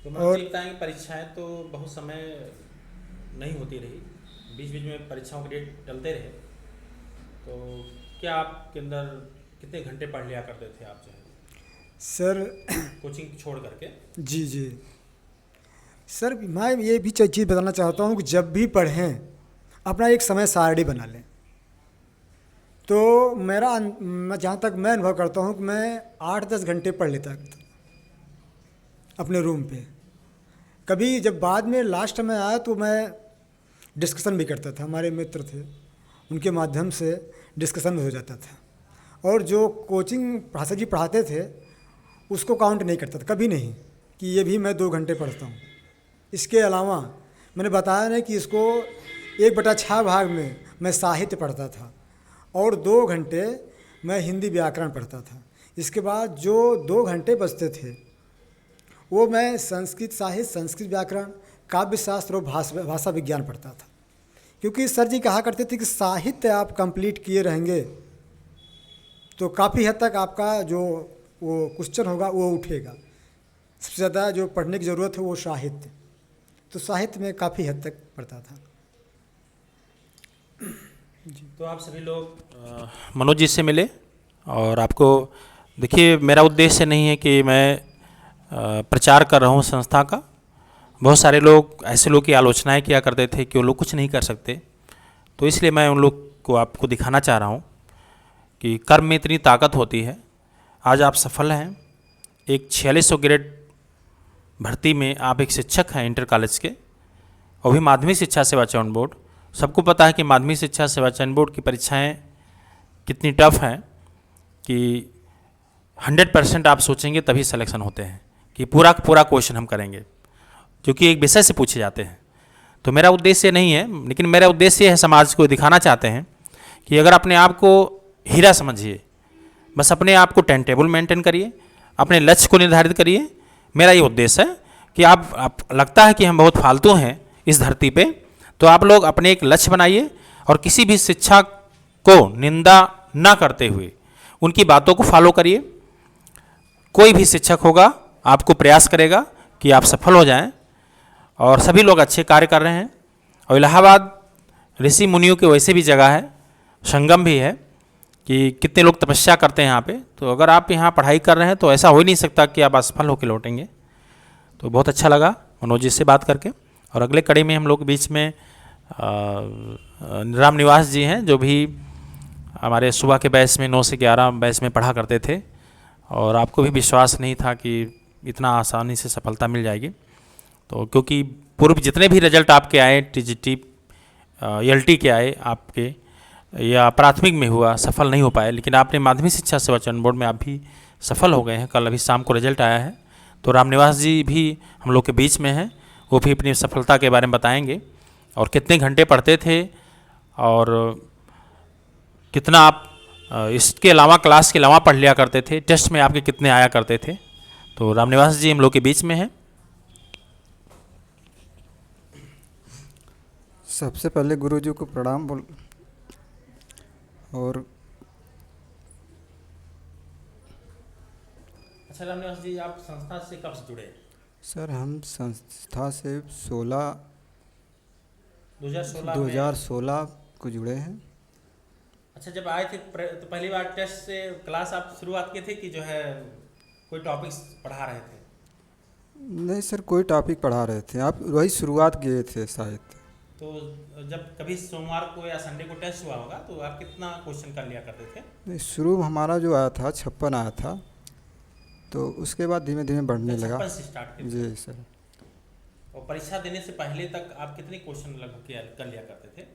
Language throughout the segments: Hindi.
तो मनोज जी बताएंगे, परीक्षाएं तो बहुत समय नहीं होती रही, बीच बीच में परीक्षाओं के डेट चलते रहे, तो क्या आपके अंदर कितने घंटे पढ़ लिया करते थे आप जो है सर। कोचिंग छोड़ करके? जी जी। सर मैं ये भी चीज़ बताना चाहता हूँ कि जब भी पढ़ें अपना एक समय सारणी बना लें। तो मैं जहाँ तक मैं अनुभव करता हूँ कि मैं 8-10 घंटे पढ़ लेता था अपने रूम पे। कभी जब बाद में लास्ट में आया तो मैं डिस्कशन भी करता था, हमारे मित्र थे उनके माध्यम से डिस्कशन भी हो जाता था। और जो कोचिंग भाषा जी पढ़ाते थे उसको काउंट नहीं करता था कभी नहीं, कि ये भी मैं 2 घंटे पढ़ता हूँ। इसके अलावा मैंने बताया ना कि इसको 1/6 भाग में मैं साहित्य पढ़ता था और 2 घंटे मैं हिंदी व्याकरण पढ़ता था। इसके बाद जो 2 घंटे बचते थे वो मैं संस्कृत साहित्य, संस्कृत व्याकरण, काव्य शास्त्र और भाषा विज्ञान पढ़ता था। क्योंकि सर जी कहा करते थे कि साहित्य आप कंप्लीट किए रहेंगे तो काफ़ी हद तक आपका जो वो क्वेश्चन होगा वो उठेगा। सबसे ज़्यादा जो पढ़ने की ज़रूरत है वो साहित्य, तो साहित्य में काफ़ी हद तक पढ़ता था। तो आप सभी लोग मनोज जी से मिले, और आपको देखिए, मेरा उद्देश्य नहीं है कि मैं प्रचार कर रहा हूँ संस्था का। बहुत सारे लोग ऐसे लोग की आलोचनाएं किया करते थे कि वो लोग कुछ नहीं कर सकते, तो इसलिए मैं उन लोग को आपको दिखाना चाह रहा हूँ कि कर्म में इतनी ताकत होती है। आज आप सफल हैं, एक 4600 ग्रेड भर्ती में आप एक शिक्षक हैं इंटर कॉलेज के, और भी माध्यमिक शिक्षा सेवा चयन बोर्ड। सबको पता है कि माध्यमिक शिक्षा सेवा चयन बोर्ड की परीक्षाएं कितनी टफ हैं कि 100% आप सोचेंगे तभी सिलेक्शन होते हैं कि पूरा पूरा क्वेश्चन हम करेंगे, क्योंकि एक विषय से पूछे जाते हैं। तो मेरा उद्देश्य नहीं है, लेकिन मेरा उद्देश्य है समाज को दिखाना चाहते हैं कि अगर अपने आप को हीरा समझिए, बस अपने आप को टाइम टेबल मेंटेन करिए, अपने लक्ष्य को निर्धारित करिए। मेरा ये उद्देश्य है कि आप लगता है कि हम बहुत फालतू हैं इस धरती पे, तो आप लोग अपने एक लक्ष्य बनाइए और किसी भी शिक्षा को निंदा ना करते हुए उनकी बातों को फॉलो करिए। कोई भी शिक्षक होगा आपको प्रयास करेगा कि आप सफल हो जाएं, और सभी लोग अच्छे कार्य कर रहे हैं। और इलाहाबाद ऋषि मुनियों की वैसे भी जगह है, संगम भी है कि कितने लोग तपस्या करते हैं यहाँ पे। तो अगर आप यहाँ पढ़ाई कर रहे हैं तो ऐसा हो ही नहीं सकता कि आप असफल होकर लौटेंगे। तो बहुत अच्छा लगा मनोज जी से बात करके। और अगले कड़ी में हम लोग के बीच में राम निवास जी हैं, जो भी हमारे सुबह के बैच में 9 से 11 बैच में पढ़ा करते थे, और आपको भी विश्वास नहीं था कि इतना आसानी से सफलता मिल जाएगी। तो क्योंकि पूर्व जितने भी रिजल्ट आपके आए, टीजीटी एलटी के आए आपके, या प्राथमिक में हुआ, सफल नहीं हो पाए, लेकिन आपने माध्यमिक शिक्षा सेवा चयन बोर्ड में आप भी सफल हो गए हैं। कल अभी शाम को रिजल्ट आया है। तो रामनिवास जी भी हम लोग के बीच में हैं, वो भी अपनी सफलता के बारे में बताएंगे, और कितने घंटे पढ़ते थे, और कितना आप इसके अलावा, क्लास के अलावा पढ़ लिया करते थे, टेस्ट में आपके कितने आया करते थे। तो रामनिवास जी हम लोग के बीच में हैं। सबसे पहले गुरु जी को प्रणाम बोल। और अच्छा रामनिवास जी, आप संस्था से कब से जुड़े? सर हम संस्था से 16 2016 में? 2016 को जुड़े हैं। अच्छा, जब आए थे तो पहली बार टेस्ट से क्लास आप शुरुआत किए थे कि जो है कोई टॉपिक्स पढ़ा रहे थे? नहीं सर, कोई टॉपिक पढ़ा रहे थे, आप वही शुरुआत किए थे शायद। तो जब कभी सोमवार को या संडे को टेस्ट हुआ होगा तो आप कितना क्वेश्चन कर लिया करते थे? नहीं, शुरू हमारा जो आया था 56 आया था, तो उसके बाद धीमे धीमे बढ़ने लगा। 56 से स्टार्ट किए थे? जी सर। और परीक्षा देने से पहले तक आप कितने क्वेश्चन लगभग कर लिया करते थे?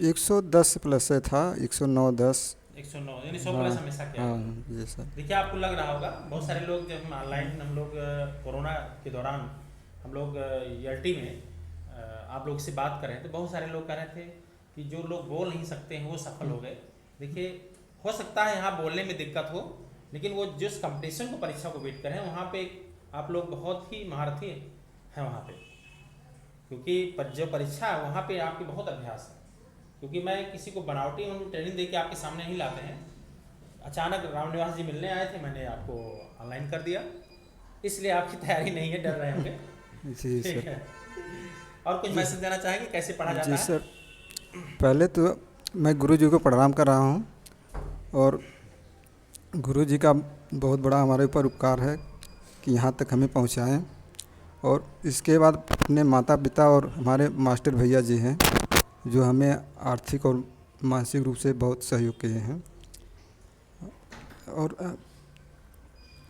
110 प्लस से था, 109 10। 109 यानी 100 प्लस हमेशा किया? हाँ जी सर। देखिए, आपको लग रहा होगा, बहुत सारे लोग जब हम ऑनलाइन, हम लोग कोरोना के दौरान हम लोग ELT में आप लोग से बात कर रहे थे, तो बहुत सारे लोग कह रहे थे कि जो लोग बोल नहीं सकते हैं वो सफल हो गए। देखिए, हो सकता है यहाँ बोलने में दिक्कत हो, लेकिन वो जिस कंपटीशन को, परीक्षा को वेट कर रहे हैं, वहाँ पे आप लोग बहुत ही महारथी हैं वहाँ पे, क्योंकि जो परीक्षा है वहाँ पे आपके बहुत अभ्यास है। क्योंकि मैं किसी को बनावटी हम ट्रेनिंग दे के आपके सामने नहीं लाते हैं। अचानक रामनिवास जी मिलने आए थे, मैंने आपको ऑनलाइन कर दिया। इसलिए आपकी तैयारी नहीं है, डर रहे होंगे। जी ठीक सर। है। और कुछ मैसेज देना चाहेंगे, कैसे पढ़ा जाता जी है? सर, पहले तो मैं गुरु जी को प्रणाम कर रहा हूँ, और गुरु जी का बहुत बड़ा हमारे ऊपर उपकार है कि यहाँ तक हमें पहुँचाएँ। और इसके बाद अपने माता पिता और हमारे मास्टर भैया जी हैं, जो हमें आर्थिक और मानसिक रूप से बहुत सहयोग किए हैं। और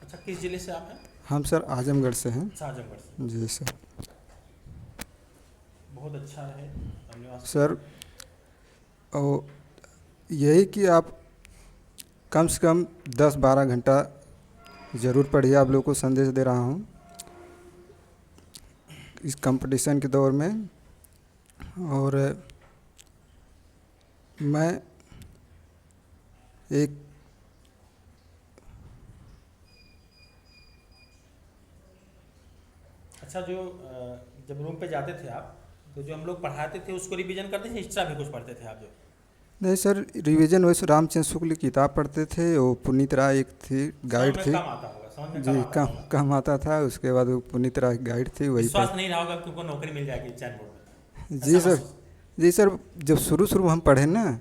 अच्छा, किस जिले से आप हैं? हम सर आजमगढ़ से हैं। आजमगढ़ से। जी सर। बहुत अच्छा रहे, धन्यवाद सर, और यही कि आप कम से कम 10-12 घंटा ज़रूर पढ़िए। आप लोगों को संदेश दे रहा हूँ इस कंपटीशन के दौर में। और मैं एक अच्छा, जो जब रूम पे जाते थे आप, तो जो हम लोग पढ़ाते थे उसको रिवीजन करते थे, एक्स्ट्रा भी कुछ पढ़ते थे आप? जो नहीं सर, रिवीजन वैसे रामचंद्र शुक्ल की किताब पढ़ते थे, वो पुनीत राय एक थी, गाइड समझ थी। में कम आता होगा, समझ में जी, कम आता कम होगा। कम आता था। उसके बाद वो पुनीत राय गाइड थी, वही विश्वास नहीं रहा होगा कि उनको नौकरी मिल जाएगी चैन बोर्ड में? जी ऐसा सर। महसूस? जी सर, जब शुरू हम पढ़े ना,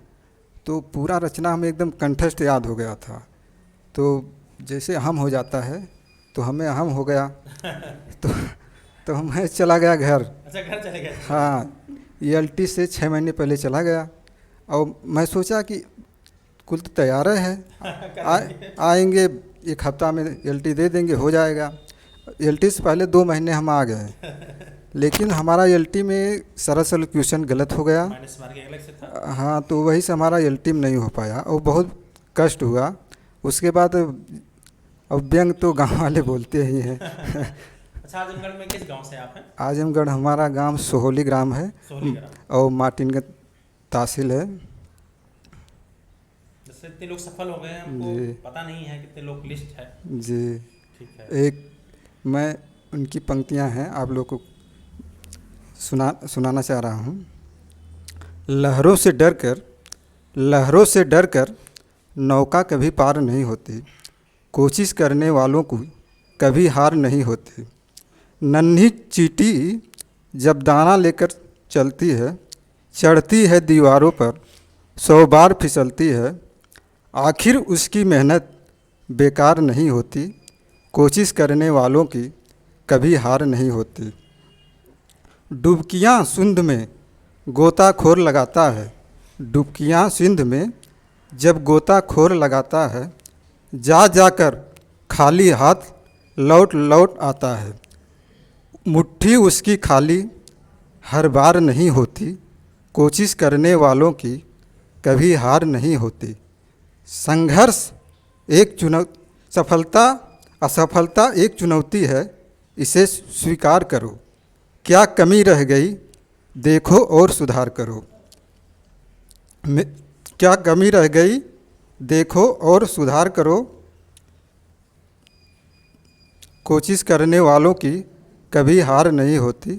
तो पूरा रचना हमें एकदम कंठस्थ याद हो गया था। तो जैसे हम हो जाता है, तो हमें हम हो गया। तो मैं चला गया घर। अच्छा, घर चले गए? हाँ, ELT से 6 महीने पहले चला गया। और मैं सोचा कि कुल तो तैयार है, आएंगे 1 हफ्ता में ELT दे देंगे, हो जाएगा। ELT से पहले 2 महीने हम आ गए, लेकिन हमारा ELT में सरल क्वेश्चन गलत हो गया। माइनस मार्क अलग से था। हाँ, तो वही से हमारा ELT में नहीं हो पाया, और बहुत कष्ट हुआ। उसके बाद अब व्यंग तो गांव वाले बोलते ही हैं। अच्छा, आजमगढ़ में किस गांव से आप हैं? आजमगढ़ हमारा गांव सोहोली ग्राम है, सोहली ग्राम। और मार्टिनगंज तहसील है। जैसे इतने लोग सफल हो गए हैं, हमको जी। पता नहीं है कितने लोग लिस्ट है। जी। ठीक है। एक मैं उनकी पंक्तियां हैं, आप लोग को सुनाना चाह रहा हूँ। लहरों से डरकर नौका कभी पार नहीं होती, कोशिश करने वालों को कभी हार नहीं होती। नन्ही चींटी जब दाना लेकर चलती है, चढ़ती है दीवारों पर, 100 बार फिसलती है, आखिर उसकी मेहनत बेकार नहीं होती, कोशिश करने वालों की कभी हार नहीं होती। डुबकियाँ सिंध में गोताखोर लगाता है, डुबकियाँ सिंध में जब गोताखोर लगाता है, जा जाकर खाली हाथ लौट लौट आता है। मुट्ठी उसकी खाली हर बार नहीं होती, कोशिश करने वालों की कभी हार नहीं होती। संघर्ष एक सफलता असफलता एक चुनौती है, इसे स्वीकार करो। क्या कमी रह गई देखो और सुधार करो। क्या कमी रह गई देखो और सुधार करो, कोशिश करने वालों की कभी हार नहीं होती।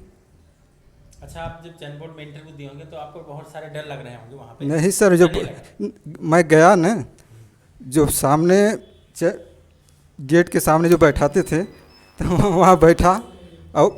अच्छा, आप जब चैन बोर्ड में इंटरव्यू दिए होंगे तो आपको बहुत सारे डर लग रहे होंगे वहाँ पे? नहीं सर, जो मैं गया ना, जो सामने गेट के सामने जो बैठाते थे, तो वहाँ बैठा और